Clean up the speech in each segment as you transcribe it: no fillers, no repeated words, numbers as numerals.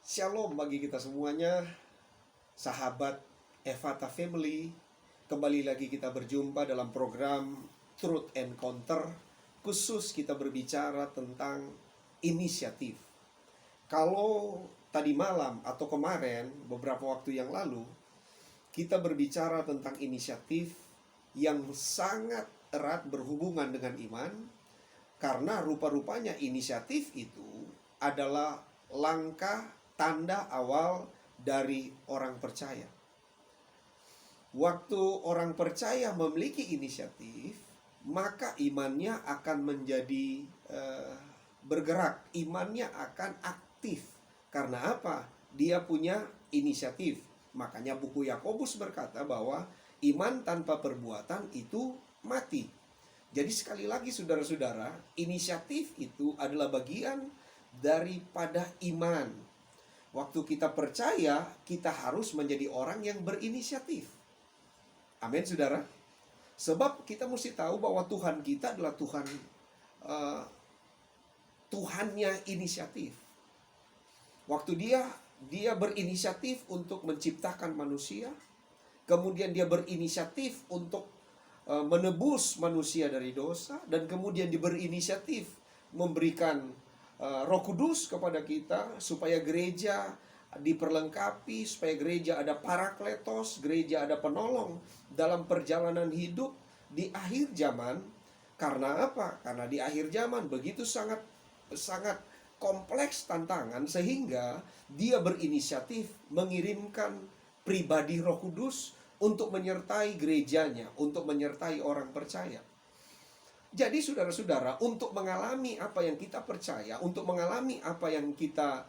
Shalom bagi kita semuanya, sahabat Evata Family. Kembali lagi kita berjumpa dalam program Truth Encounter. Khusus kita berbicara tentang inisiatif. Kalau tadi malam atau kemarin, beberapa waktu yang lalu, kita berbicara tentang inisiatif yang sangat erat berhubungan dengan iman. Karena rupa-rupanya inisiatif itu adalah langkah tanda awal dari orang percaya. Waktu orang percaya memiliki inisiatif, maka imannya akan menjadi bergerak, imannya akan aktif. Karena apa? Dia punya inisiatif. Makanya buku Yakobus berkata bahwa iman tanpa perbuatan itu mati. Jadi sekali lagi saudara-saudara, inisiatif itu adalah bagian daripada iman. Waktu kita percaya, kita harus menjadi orang yang berinisiatif. Amin, saudara. Sebab kita mesti tahu bahwa Tuhan kita adalah Tuhannya inisiatif. Waktu dia berinisiatif untuk menciptakan manusia, kemudian dia berinisiatif untuk menebus manusia dari dosa, dan kemudian dia berinisiatif memberikan Roh Kudus kepada kita supaya gereja diperlengkapi, supaya gereja ada parakletos, gereja ada penolong dalam perjalanan hidup di akhir zaman. Karena apa? Karena di akhir zaman begitu sangat kompleks tantangan, sehingga dia berinisiatif mengirimkan pribadi Roh Kudus untuk menyertai gerejanya, untuk menyertai orang percaya. Jadi saudara-saudara, untuk mengalami apa yang kita percaya, untuk mengalami apa yang kita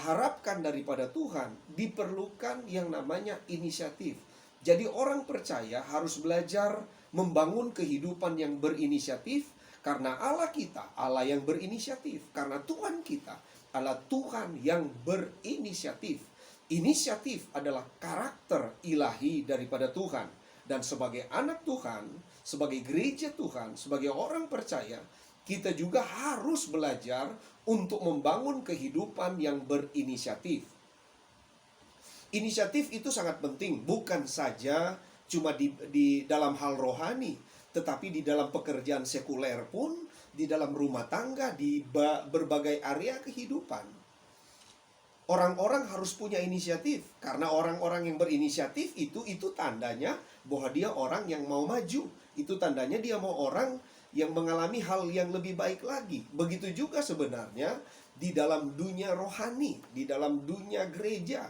harapkan daripada Tuhan, diperlukan yang namanya inisiatif. Jadi orang percaya harus belajar membangun kehidupan yang berinisiatif, karena Allah kita, Allah yang berinisiatif. Karena Tuhan kita adalah Tuhan yang berinisiatif. Inisiatif adalah karakter ilahi daripada Tuhan. Dan sebagai anak Tuhan, sebagai gereja Tuhan, sebagai orang percaya, kita juga harus belajar untuk membangun kehidupan yang berinisiatif. Inisiatif itu sangat penting, bukan saja cuma di dalam hal rohani, tetapi di dalam pekerjaan sekuler pun, di dalam rumah tangga, di berbagai area kehidupan. Orang-orang harus punya inisiatif, karena orang-orang yang berinisiatif itu tandanya bahwa dia orang yang mau maju. Itu tandanya dia mau orang yang mengalami hal yang lebih baik lagi. Begitu juga sebenarnya di dalam dunia rohani, di dalam dunia gereja.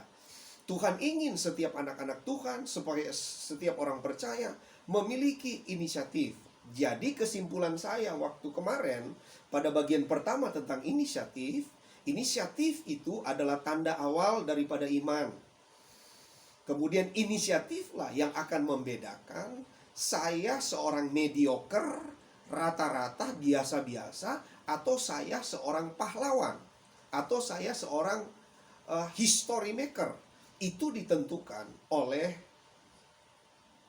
Tuhan ingin setiap anak-anak Tuhan, supaya setiap orang percaya memiliki inisiatif. Jadi kesimpulan saya waktu kemarin pada bagian pertama tentang inisiatif itu adalah tanda awal daripada iman. Kemudian inisiatiflah yang akan membedakan saya seorang mediocre, rata-rata, biasa-biasa, atau saya seorang pahlawan, atau saya seorang history maker. Itu ditentukan oleh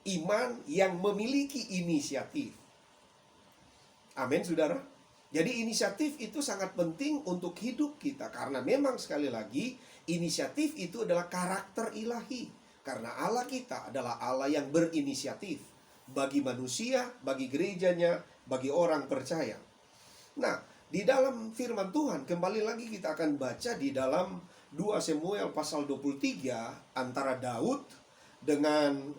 iman yang memiliki inisiatif. Amin, saudara. Jadi inisiatif itu sangat penting untuk hidup kita. Karena memang sekali lagi, inisiatif itu adalah karakter ilahi. Karena Allah kita adalah Allah yang berinisiatif. Bagi manusia, bagi gerejanya, bagi orang percaya. Nah, di dalam firman Tuhan, kembali lagi kita akan baca di dalam 2 Samuel pasal 23, antara Daud dengan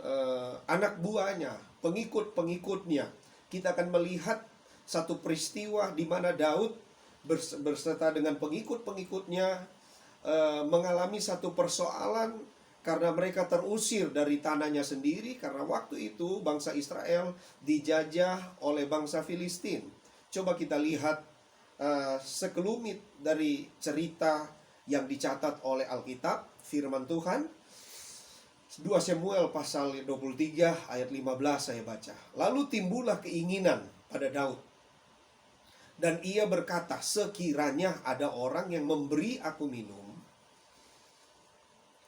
anak buahnya, pengikut-pengikutnya. Kita akan melihat satu peristiwa di mana Daud berserta dengan pengikut-pengikutnya mengalami satu persoalan karena mereka terusir dari tanahnya sendiri. Karena waktu itu bangsa Israel dijajah oleh bangsa Filistin. Coba kita lihat sekelumit dari cerita yang dicatat oleh Alkitab, firman Tuhan. 2 Samuel pasal 23 ayat 15 saya baca. Lalu timbullah keinginan pada Daud, dan ia berkata, sekiranya ada orang yang memberi aku minum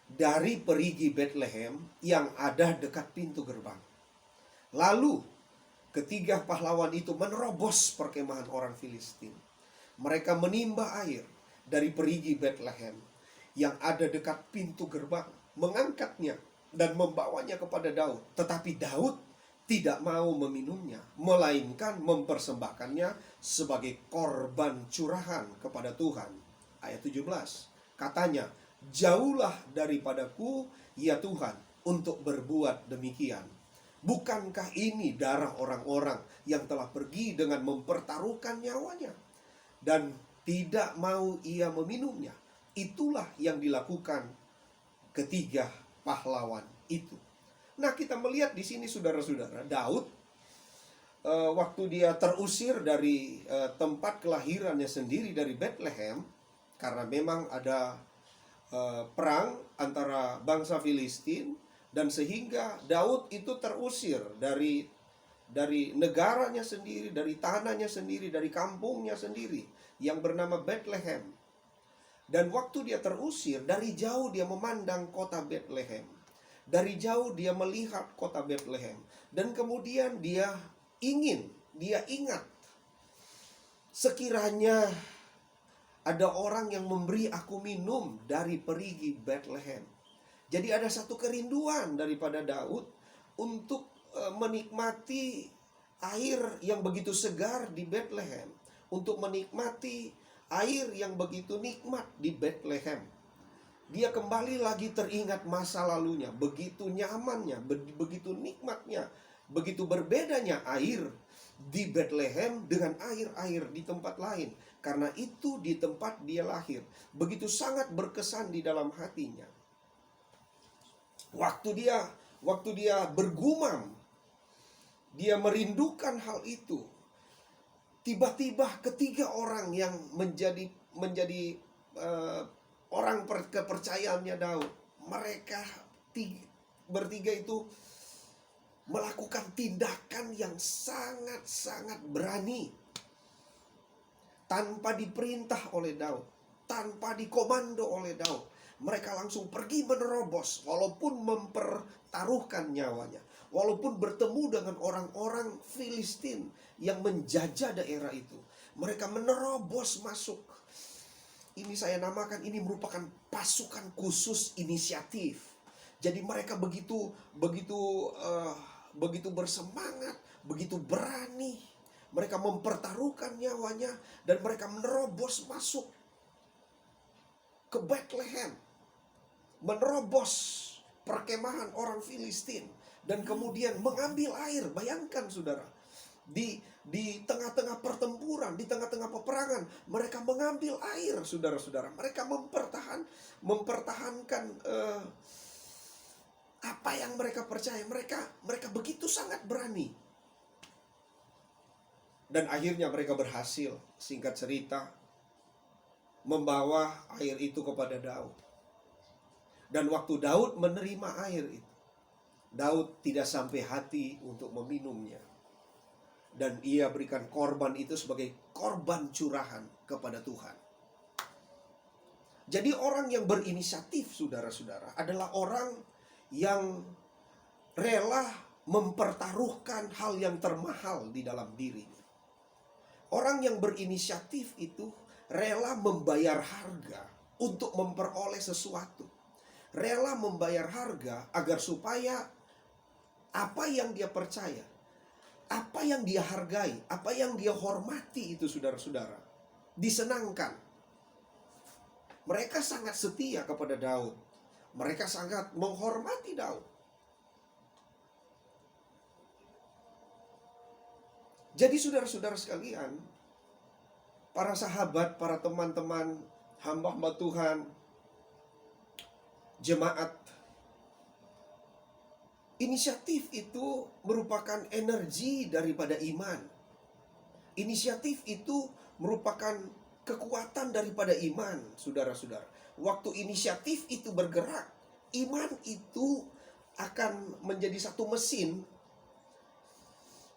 dari perigi Bethlehem yang ada dekat pintu gerbang. Lalu ketiga pahlawan itu menerobos perkemahan orang Filistin. Mereka menimba air dari perigi Bethlehem. yang ada dekat pintu gerbang, mengangkatnya dan membawanya kepada Daud. Tetapi Daud tidak mau meminumnya, melainkan mempersembahkannya sebagai korban curahan kepada Tuhan. Ayat 17, katanya, jauhlah daripadaku, ya Tuhan, untuk berbuat demikian. Bukankah ini darah orang-orang yang telah pergi dengan mempertaruhkan nyawanya? Dan tidak mau ia meminumnya. Itulah yang dilakukan ketiga pahlawan itu. Nah, kita melihat di sini saudara-saudara, Daud waktu dia terusir dari tempat kelahirannya sendiri, dari Bethlehem, karena memang ada perang antara bangsa Filistin, dan sehingga Daud itu terusir dari negaranya sendiri, dari tanahnya sendiri, dari kampungnya sendiri yang bernama Bethlehem. Dan waktu dia terusir, dari jauh dia memandang kota Bethlehem. Dari jauh dia melihat kota Bethlehem. Dan kemudian dia ingat, sekiranya ada orang yang memberi aku minum dari perigi Bethlehem. Jadi ada satu kerinduan daripada Daud untuk menikmati air yang begitu segar di Bethlehem, untuk menikmati air yang begitu nikmat di Bethlehem. Dia kembali lagi teringat masa lalunya, begitu nyamannya, begitu nikmatnya, begitu berbedanya air di Bethlehem dengan air-air di tempat lain. Karena itu di tempat dia lahir, begitu sangat berkesan di dalam hatinya. Waktu dia bergumam, dia merindukan hal itu. Tiba-tiba ketiga orang yang menjadi orang kepercayaannya Daud, mereka bertiga itu melakukan tindakan yang sangat-sangat berani, tanpa diperintah oleh Daud, tanpa dikomando oleh Daud. Mereka langsung pergi menerobos, walaupun mempertaruhkan nyawanya, walaupun bertemu dengan orang-orang Filistin yang menjajah daerah itu. Mereka menerobos masuk. Ini saya namakan, ini merupakan pasukan khusus inisiatif. Jadi mereka begitu bersemangat, begitu berani. Mereka mempertaruhkan nyawanya dan mereka menerobos masuk ke Bethlehem, menerobos perkemahan orang Filistin, dan kemudian mengambil air. Bayangkan saudara, di tengah-tengah pertempuran, di tengah-tengah peperangan, mereka mengambil air, saudara-saudara. Mereka mempertahankan apa yang mereka percaya. Mereka begitu sangat berani. Dan akhirnya mereka berhasil, singkat cerita, membawa air itu kepada Daud. Dan waktu Daud menerima air itu, Daud tidak sampai hati untuk meminumnya. Dan ia berikan korban itu sebagai korban curahan kepada Tuhan. Jadi orang yang berinisiatif, saudara-saudara, adalah orang yang rela mempertaruhkan hal yang termahal di dalam dirinya. Orang yang berinisiatif itu rela membayar harga untuk memperoleh sesuatu. Rela membayar harga agar supaya apa yang dia percaya, apa yang dia hargai, apa yang dia hormati itu, saudara-saudara, disenangkan. Mereka sangat setia kepada Daud. Mereka sangat menghormati Daud. Jadi saudara-saudara sekalian, para sahabat, para teman-teman, hamba-hamba Tuhan, jemaat, inisiatif itu merupakan energi daripada iman. Inisiatif itu merupakan kekuatan daripada iman, saudara-saudara. Waktu inisiatif itu bergerak, iman itu akan menjadi satu mesin.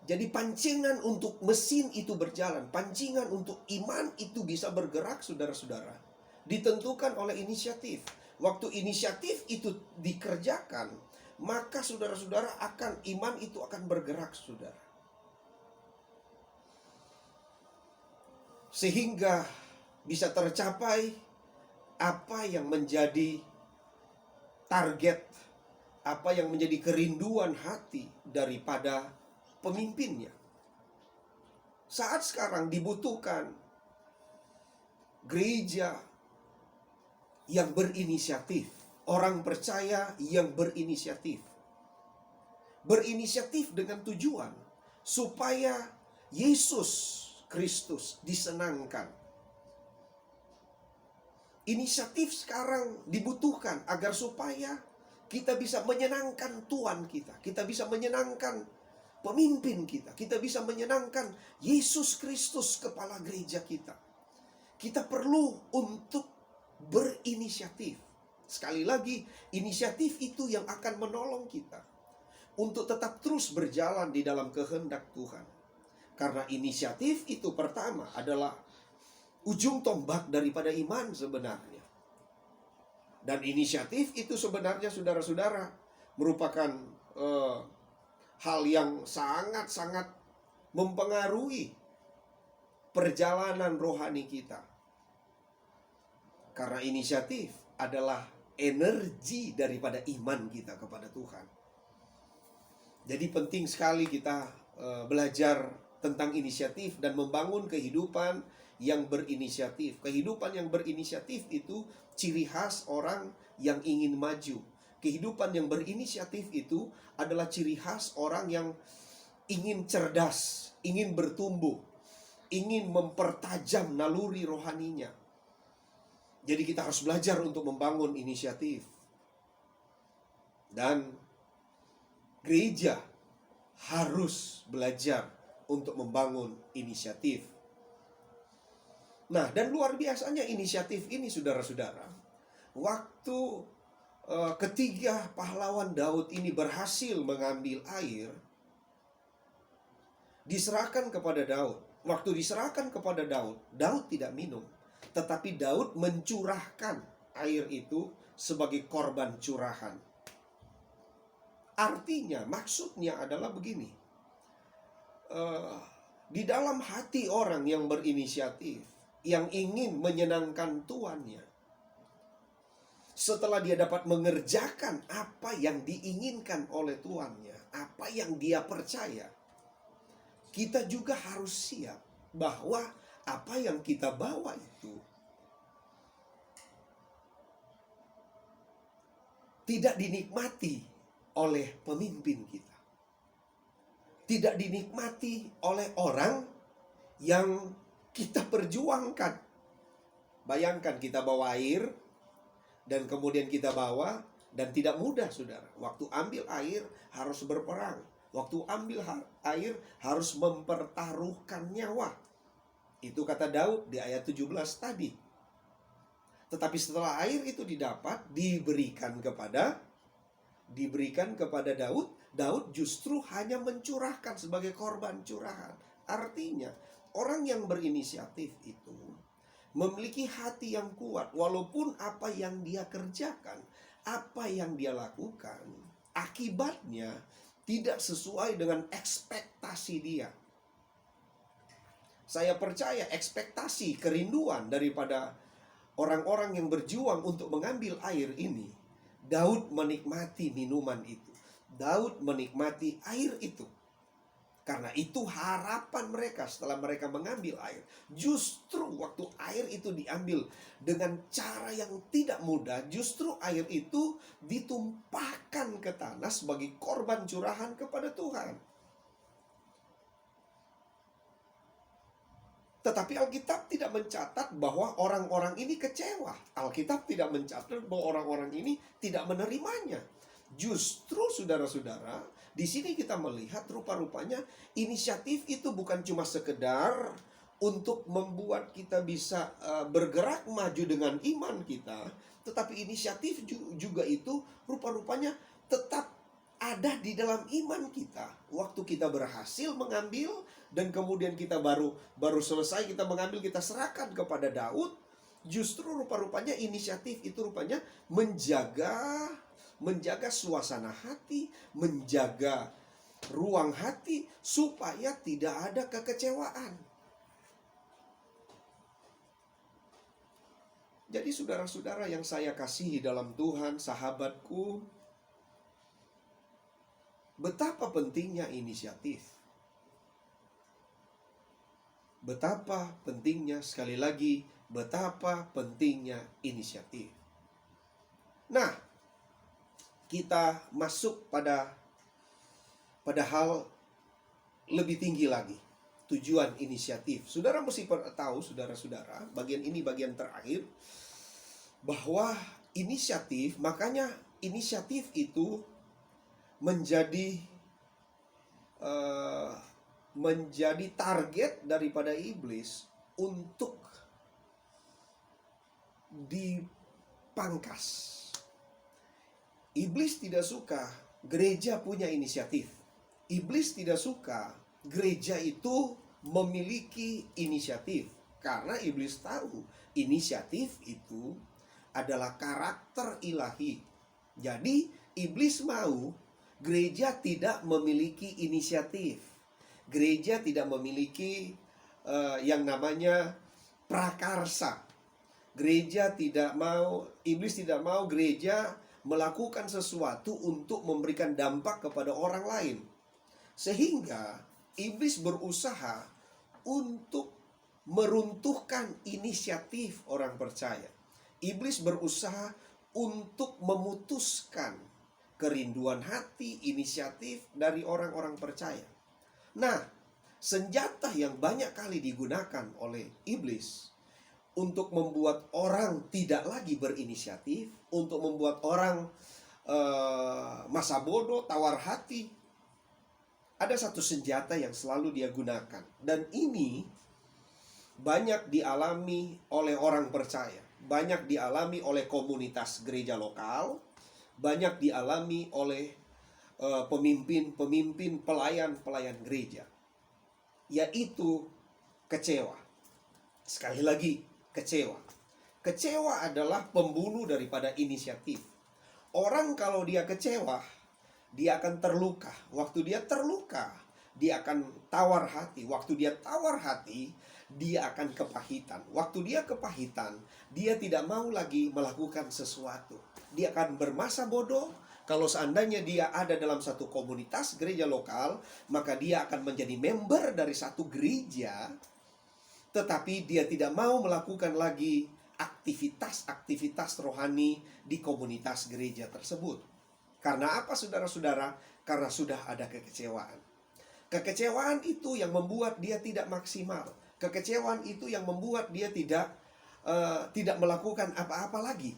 Jadi pancingan untuk mesin itu berjalan, pancingan untuk iman itu bisa bergerak, saudara-saudara, ditentukan oleh inisiatif. Waktu inisiatif itu dikerjakan, maka saudara-saudara iman itu akan bergerak, saudara. Sehingga bisa tercapai apa yang menjadi target, apa yang menjadi kerinduan hati daripada pemimpinnya. Saat sekarang dibutuhkan gereja yang berinisiatif, orang percaya yang berinisiatif. Berinisiatif dengan tujuan supaya Yesus Kristus disenangkan. Inisiatif sekarang dibutuhkan agar supaya kita bisa menyenangkan Tuhan kita. Kita bisa menyenangkan pemimpin kita. Kita bisa menyenangkan Yesus Kristus, kepala gereja kita. Kita perlu untuk berinisiatif. Sekali lagi, inisiatif itu yang akan menolong kita untuk tetap terus berjalan di dalam kehendak Tuhan. Karena inisiatif itu pertama adalah ujung tombak daripada iman sebenarnya. Dan inisiatif itu sebenarnya, saudara-saudara, merupakan hal yang sangat-sangat mempengaruhi perjalanan rohani kita. Karena inisiatif adalah energi daripada iman kita kepada Tuhan. Jadi penting sekali kita belajar tentang inisiatif dan membangun kehidupan yang berinisiatif. Kehidupan yang berinisiatif itu ciri khas orang yang ingin maju. Kehidupan yang berinisiatif itu adalah ciri khas orang yang ingin cerdas, ingin bertumbuh, ingin mempertajam naluri rohaninya. Jadi kita harus belajar untuk membangun inisiatif. Dan gereja harus belajar untuk membangun inisiatif. Nah, dan luar biasanya inisiatif ini, saudara-saudara. Waktu ketiga pahlawan Daud ini berhasil mengambil air, diserahkan kepada Daud. Waktu diserahkan kepada Daud, Daud tidak minum. Tetapi Daud mencurahkan air itu sebagai korban curahan. Artinya, maksudnya adalah begini. Di dalam hati orang yang berinisiatif, yang ingin menyenangkan tuannya, setelah dia dapat mengerjakan apa yang diinginkan oleh tuannya, apa yang dia percaya, kita juga harus siap bahwa apa yang kita bawa itu tidak dinikmati oleh pemimpin kita, tidak dinikmati oleh orang yang kita perjuangkan. Bayangkan kita bawa air, dan kemudian kita bawa, dan tidak mudah, saudara. Waktu ambil air harus berperang. Waktu ambil air harus mempertaruhkan nyawa. Itu kata Daud di ayat 17 tadi. Tetapi setelah air itu didapat, diberikan kepada Daud, Daud justru hanya mencurahkan sebagai korban curahan. Artinya, orang yang berinisiatif itu memiliki hati yang kuat. Walaupun apa yang dia kerjakan, apa yang dia lakukan, akibatnya tidak sesuai dengan ekspektasi dia. Saya percaya ekspektasi, kerinduan daripada orang-orang yang berjuang untuk mengambil air ini, Daud menikmati minuman itu. Daud menikmati air itu. Karena itu harapan mereka setelah mereka mengambil air. Justru waktu air itu diambil dengan cara yang tidak mudah, justru air itu ditumpahkan ke tanah sebagai korban curahan kepada Tuhan. Tetapi Alkitab tidak mencatat bahwa orang-orang ini kecewa. Alkitab tidak mencatat bahwa orang-orang ini tidak menerimanya. Justru saudara-saudara, di sini kita melihat rupa-rupanya inisiatif itu bukan cuma sekedar untuk membuat kita bisa bergerak maju dengan iman kita, tetapi inisiatif juga itu rupa-rupanya tetap ada di dalam iman kita. Waktu kita berhasil mengambil, dan kemudian kita baru selesai kita mengambil, kita serahkan kepada Daud, justru rupa-rupanya inisiatif itu rupanya menjaga suasana hati, menjaga ruang hati supaya tidak ada kekecewaan. Jadi saudara-saudara yang saya kasihi dalam Tuhan, sahabatku, betapa pentingnya inisiatif. Betapa pentingnya, sekali lagi, betapa pentingnya inisiatif. Nah, kita masuk pada hal lebih tinggi lagi. Tujuan inisiatif. Saudara mesti tahu, saudara-saudara, bagian ini bagian terakhir, bahwa inisiatif, makanya inisiatif itu menjadi target daripada iblis untuk dipangkas. Iblis tidak suka gereja punya inisiatif. Iblis tidak suka gereja itu memiliki inisiatif, karena iblis tahu inisiatif itu adalah karakter ilahi. Jadi iblis mau gereja tidak memiliki inisiatif. Gereja tidak memiliki yang namanya prakarsa. Gereja tidak mau, iblis tidak mau gereja melakukan sesuatu untuk memberikan dampak kepada orang lain. Sehingga iblis berusaha untuk meruntuhkan inisiatif orang percaya. Iblis berusaha untuk memutuskan kerinduan hati, inisiatif dari orang-orang percaya. Nah, senjata yang banyak kali digunakan oleh iblis untuk membuat orang tidak lagi berinisiatif, untuk membuat orang masa bodoh, tawar hati. Ada satu senjata yang selalu dia gunakan, dan ini banyak dialami oleh orang percaya, banyak dialami oleh komunitas gereja lokal, banyak dialami oleh pemimpin-pemimpin, pelayan-pelayan gereja, yaitu kecewa. Sekali lagi, kecewa. Kecewa adalah pembunuh daripada inisiatif. Orang kalau dia kecewa, dia akan terluka. Waktu dia terluka, dia akan tawar hati. Waktu dia tawar hati, dia akan kepahitan. Waktu dia kepahitan, dia tidak mau lagi melakukan sesuatu. Dia akan bermasa bodoh. Kalau seandainya dia ada dalam satu komunitas gereja lokal, maka dia akan menjadi member dari satu gereja, tetapi dia tidak mau melakukan lagi aktivitas-aktivitas rohani di komunitas gereja tersebut. Karena apa, saudara-saudara? Karena sudah ada kekecewaan. Kekecewaan itu yang membuat dia tidak maksimal. Kekecewaan itu yang membuat dia tidak melakukan apa-apa lagi.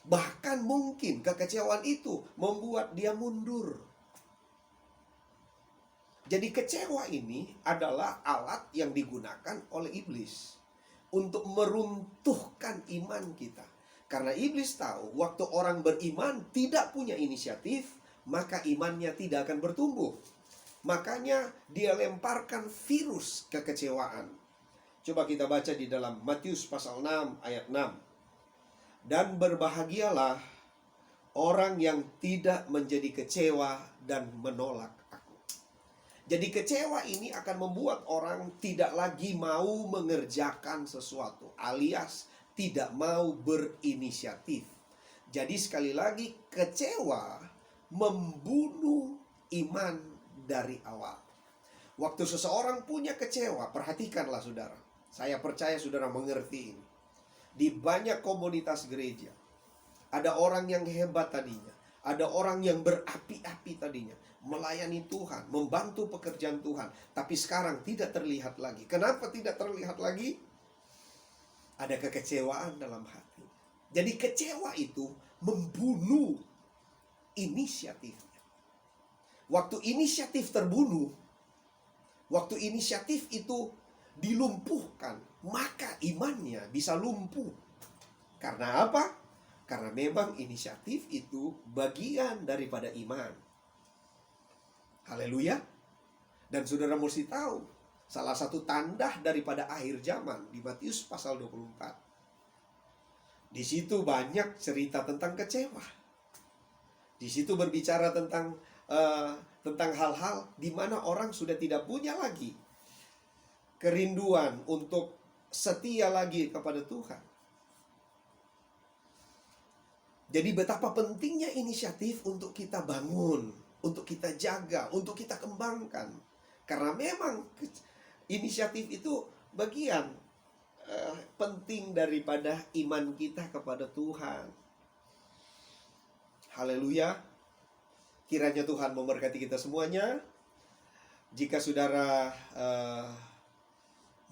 Bahkan mungkin kekecewaan itu membuat dia mundur. Jadi kecewa ini adalah alat yang digunakan oleh iblis untuk meruntuhkan iman kita. Karena iblis tahu waktu orang beriman tidak punya inisiatif, maka imannya tidak akan bertumbuh. Makanya dia lemparkan virus kekecewaan. Coba kita baca di dalam Matius pasal 6 ayat 6. Dan berbahagialah orang yang tidak menjadi kecewa dan menolak aku. Jadi kecewa ini akan membuat orang tidak lagi mau mengerjakan sesuatu, alias tidak mau berinisiatif. Jadi sekali lagi, kecewa membunuh iman dari awal. Waktu seseorang punya kecewa, perhatikanlah saudara. Saya percaya saudara mengerti ini. Di banyak komunitas gereja, ada orang yang hebat tadinya, ada orang yang berapi-api tadinya, melayani Tuhan, membantu pekerjaan Tuhan, tapi sekarang tidak terlihat lagi. Kenapa tidak terlihat lagi? Ada kekecewaan dalam hati. Jadi kecewa itu membunuh inisiatifnya. Waktu inisiatif terbunuh, waktu inisiatif itu dilumpuhkan, maka imannya bisa lumpuh. Karena apa? Karena memang inisiatif itu bagian daripada iman. Haleluya. Dan saudara mesti tahu, salah satu tanda daripada akhir zaman di Matius pasal 24. Di situ banyak cerita tentang kecewa. Di situ berbicara tentang hal-hal di mana orang sudah tidak punya lagi kerinduan untuk setia lagi kepada Tuhan. Jadi betapa pentingnya inisiatif untuk kita bangun, untuk kita jaga, untuk kita kembangkan. Karena memang inisiatif itu bagian penting daripada iman kita kepada Tuhan. Haleluya. Kiranya Tuhan memberkati kita semuanya. Jika saudara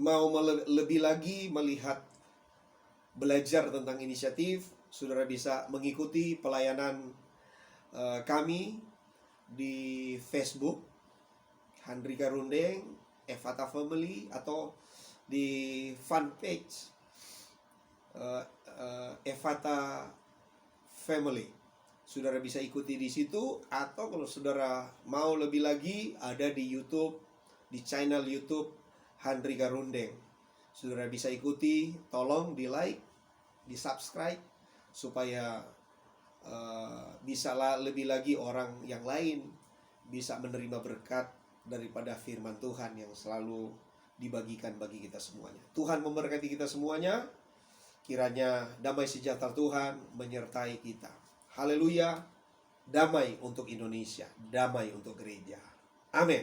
mau lebih lagi melihat, belajar tentang inisiatif, saudara bisa mengikuti pelayanan kami di Facebook Handrika Rundeng, Ephata Family, atau di fanpage Ephata Family. Saudara bisa ikuti di situ, atau kalau saudara mau lebih lagi, ada di YouTube, di channel YouTube Handrika Rundeng. Saudara bisa ikuti, tolong di like, di subscribe, supaya bisa lebih lagi orang yang lain bisa menerima berkat daripada firman Tuhan yang selalu dibagikan bagi kita semuanya. Tuhan memberkati kita semuanya. Kiranya damai sejahtera Tuhan menyertai kita. Haleluya. Damai untuk Indonesia, damai untuk gereja. Amin.